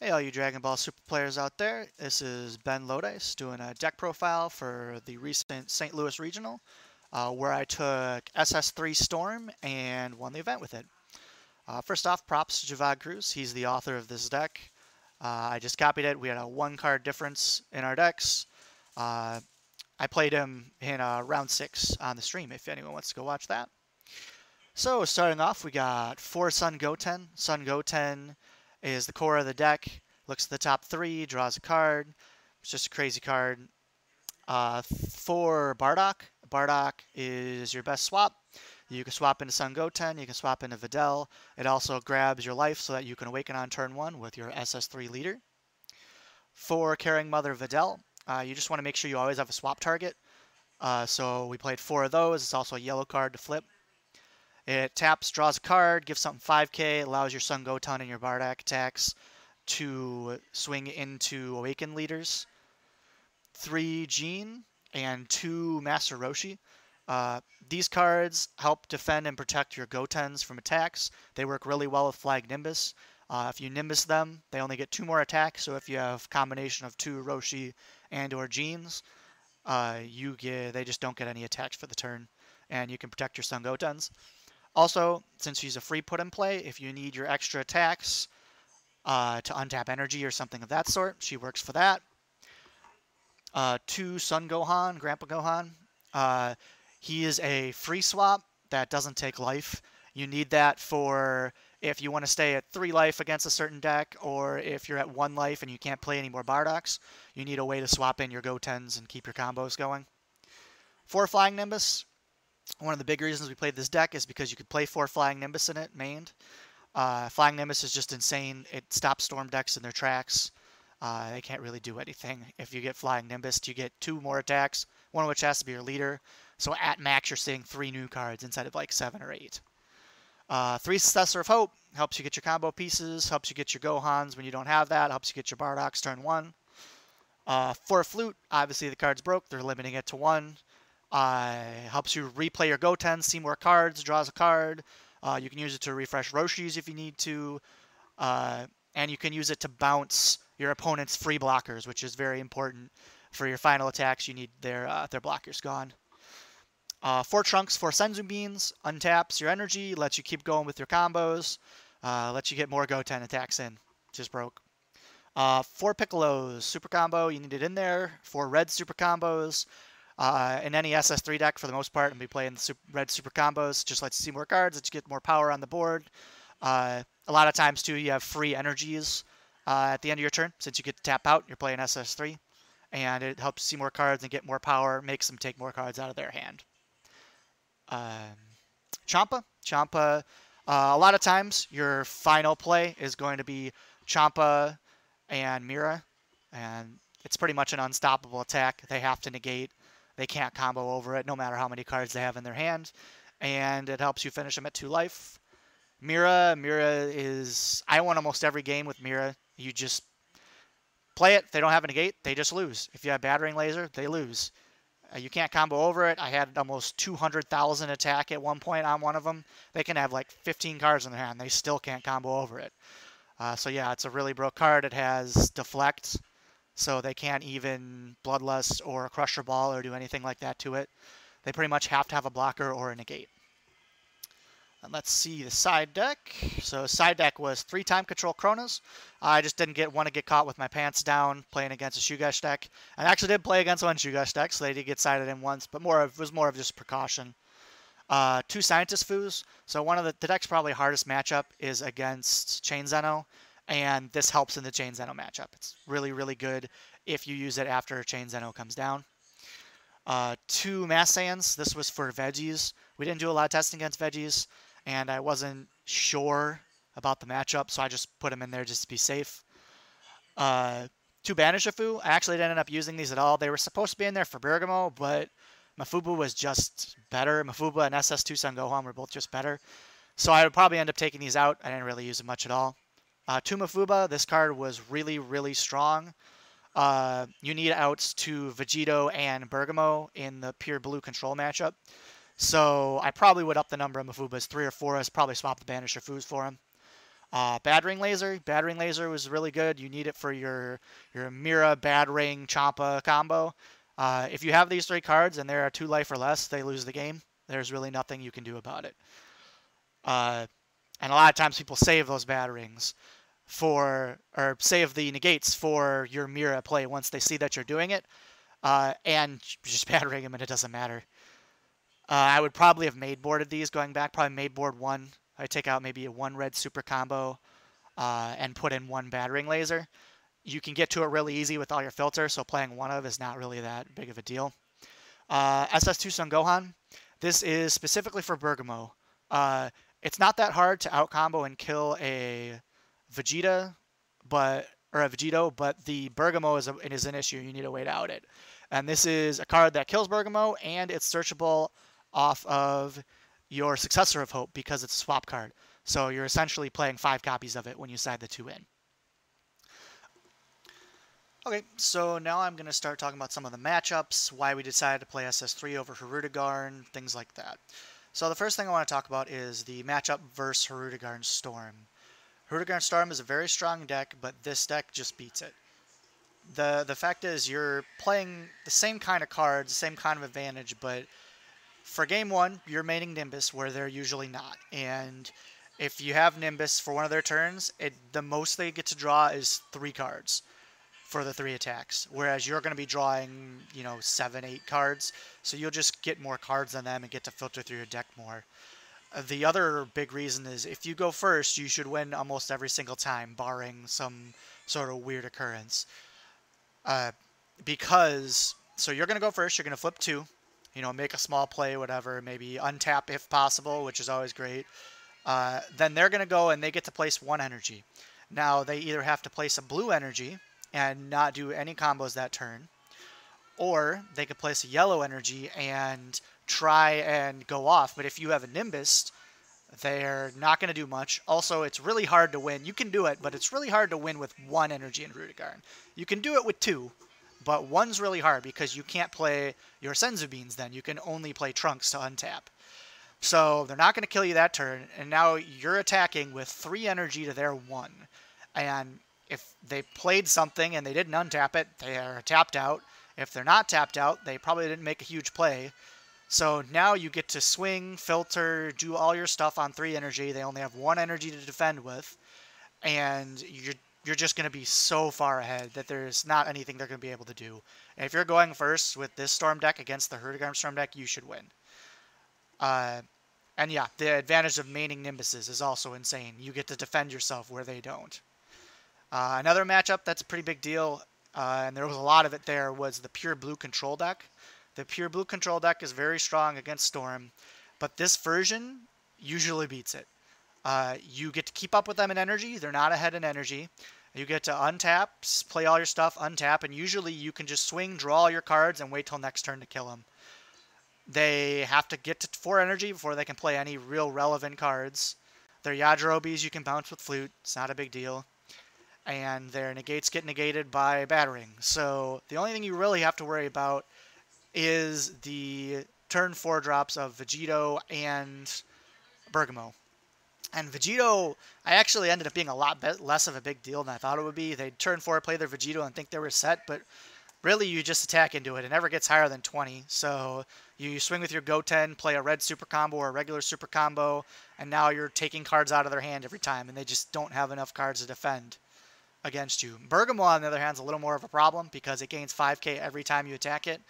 Hey all you Dragon Ball Super players out there, this is Ben Lodice doing a deck profile for the recent St. Louis Regional where I took SS3 Storm and won the event with it. First off, props to Javad Cruz, he's the author of this deck. I just copied it, we had a 1-card difference in our decks. I played him in round 6 on the stream if anyone wants to go watch that. So starting off, we got 4 Sun Goten. Sun Goten is the core of the deck. Looks at the top 3, draws a card. It's just a crazy card. For Bardock, Bardock is your best swap. You can swap into Sun Goten, you can swap into Videl. It also grabs your life so that you can awaken on turn 1 with your SS3 leader. For Caring Mother Videl, you just want to make sure you always have a swap target. So we played 4 of those. It's also a yellow card to flip. It taps, draws a card, gives something 5k, allows your Sun Goten and your Bardock attacks to swing into Awakened leaders. 3 Gene and 2 Master Roshi. These cards help defend and protect your Gotens from attacks. They work really well with Flag Nimbus. If you Nimbus them, they only get 2 more attacks, so if you have a combination of 2 Roshi and or Genes, they just don't get any attacks for the turn, and you can protect your Sun Gotens. Also, since she's a free put in play, if you need your extra attacks to untap energy or something of that sort, she works for that. 2 Sun Gohan, Grandpa Gohan. He is a free swap that doesn't take life. You need that for if you want to stay at 3 life against a certain deck, or if you're at 1 life and you can't play any more Bardocks, you need a way to swap in your Gotens and keep your combos going. 4 Flying Nimbus. One of the big reasons we played this deck is because you could play 4 Flying Nimbus in it, mained. Flying Nimbus is just insane. It stops Storm decks in their tracks. They can't really do anything. If you get Flying Nimbus, you get 2 more attacks, one of which has to be your leader. So at max, you're seeing 3 new cards instead of like 7 or 8. 3 Successor of Hope helps you get your combo pieces, helps you get your Gohans when you don't have that, helps you get your Bardocks turn 1. 4 Flute, obviously the card's broke, they're limiting it to 1. Helps you replay your Goten, see more cards, draws a card. You can use it to refresh Roshis if you need to. And you can use it to bounce your opponent's free blockers, which is very important for your final attacks. You need their blockers gone. 4 Trunks, 4 Senzu Beans, untaps your energy, lets you keep going with your combos, lets you get more Goten attacks in. Just broke. 4 Piccolos, super combo, you need it in there. 4 red super combos. In any SS3 deck, for the most part, and be playing the red super combos, just lets you see more cards, lets you get more power on the board. A lot of times, too, you have free energies at the end of your turn. Since you get to tap out, you're playing SS3. And it helps you see more cards and get more power, makes them take more cards out of their hand. Champa. Champa, a lot of times, your final play is going to be Champa and Mira. And it's pretty much an unstoppable attack. They have to negate. They can't combo over it, no matter how many cards they have in their hand. And it helps you finish them at 2 life. Mira is... I won almost every game with Mira. You just play it. If they don't have a negate, they just lose. If you have Battering Laser, they lose. You can't combo over it. I had almost 200,000 attack at one point on one of them. They can have like 15 cards in their hand. They still can't combo over it. So yeah, it's a really broke card. It has Deflect. So they can't even Bloodlust or Crusher Ball or do anything like that to it. They pretty much have to have a blocker or a negate. And let's see the side deck. So side deck was 3 Time Control Kronos. I just didn't want to get caught with my pants down playing against a Shugesh deck. I actually did play against one Shugesh deck, so they did get sided in once, but it was more of just precaution. 2 Scientist Foos. So one of the deck's probably hardest matchup is against Chain Zeno. And this helps in the Chain Zeno matchup. It's really, really good if you use it after Chain Zeno comes down. 2 Mass Saiyans. This was for Veggies. We didn't do a lot of testing against Veggies, and I wasn't sure about the matchup, so I just put them in there just to be safe. 2 Banishifu. I actually didn't end up using these at all. They were supposed to be in there for Bergamo, but Mafubu was just better. Mafubu and SS2 Son Gohan were both just better. So I would probably end up taking these out. I didn't really use them much at all. 2 Mafuba, this card was really, really strong. You need outs to Vegito and Bergamo in the pure blue control matchup. So I probably would up the number of Mafubas 3 or 4. I'd probably swap the Banisher Foos for him. Battering Laser. Battering Laser was really good. You need it for your Mira, Battering, Champa combo. If you have these 3 cards and there are 2 life or less, they lose the game. There's really nothing you can do about it. And a lot of times people save those Batterings or save the negates for your Mira play once they see that you're doing it. And just Battering them and it doesn't matter. I would probably have made boarded these going back. Probably made board 1. I take out maybe a 1 red super combo and put in 1 Battering Laser. You can get to it really easy with all your filter, so playing 1 of is not really that big of a deal. SS3 Son Gohan. This is specifically for Bergamo. It's not that hard to out-combo and kill a Vegeta, but the Bergamo is an issue. You need a way to out it. And this is a card that kills Bergamo, and it's searchable off of your Successor of Hope because it's a swap card. So you're essentially playing 5 copies of it when you side the 2 in. Okay, so now I'm going to start talking about some of the matchups, why we decided to play SS3 over Hirudegarn, things like that. So the first thing I want to talk about is the matchup versus Hirudegarn Storm. Hirudegarn Storm is a very strong deck, but this deck just beats it. The fact is you're playing the same kind of cards, the same kind of advantage, but for game 1, you're maining Nimbus where they're usually not. And if you have Nimbus for one of their turns, the most they get to draw is 3 cards for the 3 attacks, whereas you're going to be drawing, 7, 8 cards, so you'll just get more cards than them and get to filter through your deck more. The other big reason is if you go first, you should win almost every single time, barring some sort of weird occurrence. So you're going to go first, you're going to flip 2, make a small play, whatever, maybe untap if possible, which is always great. Then they're going to go and they get to place 1 energy. Now, they either have to place a blue energy and not do any combos that turn, or they could place a yellow energy and try and go off. But if you have a Nimbus, they're not going to do much. Also, it's really hard to win. You can do it, but it's really hard to win with 1 energy in Hirudegarn. You can do it with 2, but 1's really hard because you can't play your Senzu Beans then. You can only play Trunks to untap. So they're not going to kill you that turn, and now you're attacking with 3 energy to their 1. And if they played something and they didn't untap it, they are tapped out. If they're not tapped out, they probably didn't make a huge play. So now you get to swing, filter, do all your stuff on 3 energy. They only have 1 energy to defend with. And you're just going to be so far ahead that there's not anything they're going to be able to do. And if you're going first with this Storm deck against the Hirudegarn Storm deck, you should win. And yeah, the advantage of maining Nimbuses is also insane. You get to defend yourself where they don't. Another matchup that's a pretty big deal, and there was a lot of it there, was the Pure Blue Control deck. The Pure Blue Control deck is very strong against Storm, but this version usually beats it. You get to keep up with them in energy. They're not ahead in energy. You get to untap, play all your stuff, untap, and usually you can just swing, draw all your cards, and wait till next turn to kill them. They have to get to 4 energy before they can play any real relevant cards. Their Yajirobe's you can bounce with Flute. It's not a big deal. And their negates get negated by Battering. So the only thing you really have to worry about is the turn 4 drops of Vegito and Bergamo. And Vegito, I actually ended up being a lot less of a big deal than I thought it would be. They'd turn 4, play their Vegito, and think they were set, but really you just attack into it. It never gets higher than 20. So you swing with your Goten, play a red super combo or a regular super combo, and now you're taking cards out of their hand every time, and they just don't have enough cards to defend against you. Bergamo, on the other hand, is a little more of a problem because it gains 5k every time you attack it.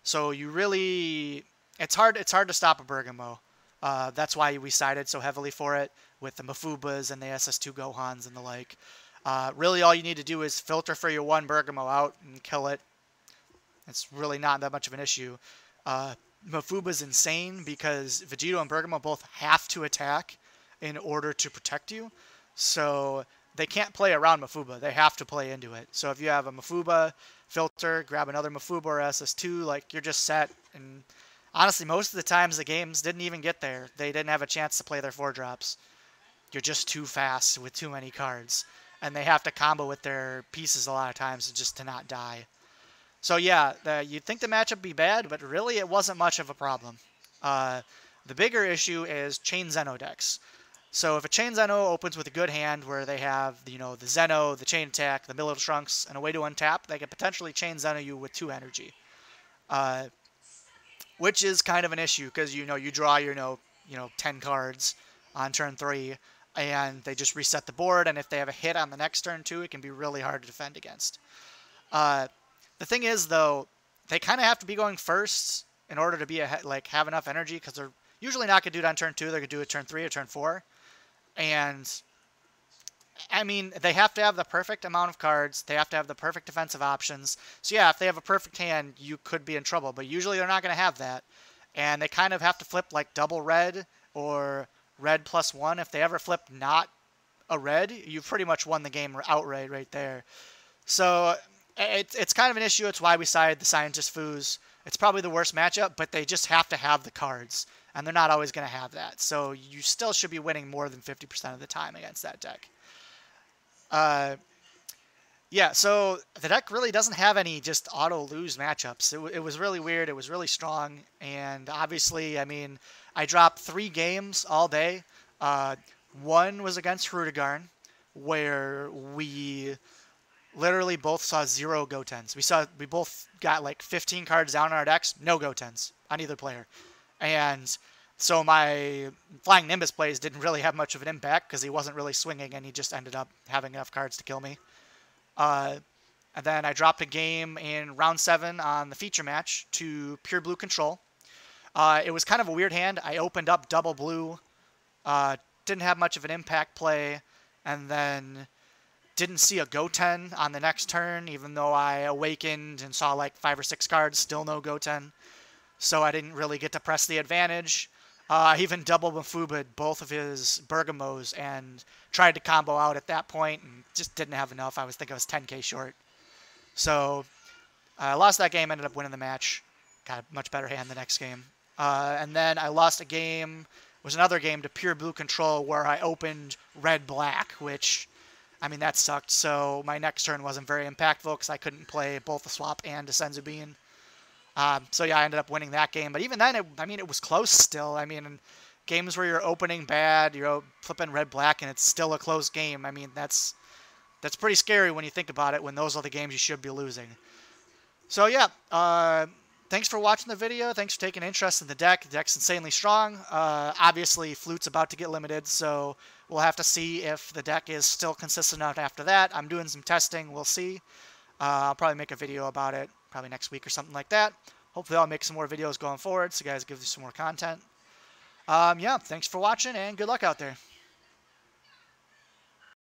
So you really, it's hard to stop a Bergamo. That's why we sided so heavily for it with the Mafubas and the SS2 Gohans and the like. Really all you need to do is filter for your 1 Bergamo out and kill it. It's really not that much of an issue. Mafuba's insane because Vegito and Bergamo both have to attack in order to protect you. So they can't play around Mafuba. They have to play into it. So if you have a Mafuba filter, grab another Mafuba or SS2, like you're just set. And honestly, most of the times the games didn't even get there. They didn't have a chance to play their 4 drops. You're just too fast with too many cards. And they have to combo with their pieces a lot of times just to not die. So yeah, you'd think the matchup would be bad, but really it wasn't much of a problem. The bigger issue is Chain Zeno decks. So if a chain Zeno opens with a good hand where they have, you know, the Zeno, the chain attack, the Mill of Trunks, and a way to untap, they could potentially chain Zeno you with 2 energy. Which is kind of an issue because, you know, you draw your, 10 cards on turn 3, and they just reset the board, and if they have a hit on the next turn too, it can be really hard to defend against. The thing is, though, they kind of have to be going first in order to be have enough energy, because they're usually not going to do it on turn 2. They're going to do it turn 3 or turn 4. And, I mean, they have to have the perfect amount of cards. They have to have the perfect defensive options. So, yeah, if they have a perfect hand, you could be in trouble. But usually they're not going to have that. And they kind of have to flip, like, double red or red +1. If they ever flip not a red, you've pretty much won the game outright right there. So, it's kind of an issue. It's why we sided the Scientist Foos. It's probably the worst matchup, but they just have to have the cards. And they're not always going to have that. So you still should be winning more than 50% of the time against that deck. Yeah, so the deck really doesn't have any just auto-lose matchups. It was really weird. It was really strong. And obviously, I mean, I dropped 3 games all day. One was against Hrudegarn, where we literally both saw 0 Gotens. We both got like 15 cards down on our decks, no Gotens on either player. And so my Flying Nimbus plays didn't really have much of an impact because he wasn't really swinging, and he just ended up having enough cards to kill me. And then I dropped a game in round 7 on the feature match to Pure Blue Control. It was kind of a weird hand. I opened up double blue, didn't have much of an impact play, and then didn't see a Goten on the next turn, even though I awakened and saw like 5 or 6 cards, still no Goten. So I didn't really get to press the advantage. I even double Mafuba'd both of his Bergamos and tried to combo out at that point and just didn't have enough. I think I was 10k short. So I lost that game, ended up winning the match. Got a much better hand the next game. And then I lost a game, was another game to Pure Blue Control where I opened red-black, which, I mean, that sucked. So my next turn wasn't very impactful because I couldn't play both the swap and a Senzu Bean. So yeah, I ended up winning that game. But even then, it was close still. I mean, in games where you're opening bad, you're flipping red-black, and it's still a close game. I mean, that's pretty scary when you think about it, when those are the games you should be losing. So yeah, thanks for watching the video. Thanks for taking interest in the deck. The deck's insanely strong. Obviously, Flute's about to get limited, so we'll have to see if the deck is still consistent enough after that. I'm doing some testing. We'll see. I'll probably make a video about it probably next week or something like that. Hopefully I'll make some more videos going forward so you guys give you some more content. Yeah, thanks for watching, and good luck out there.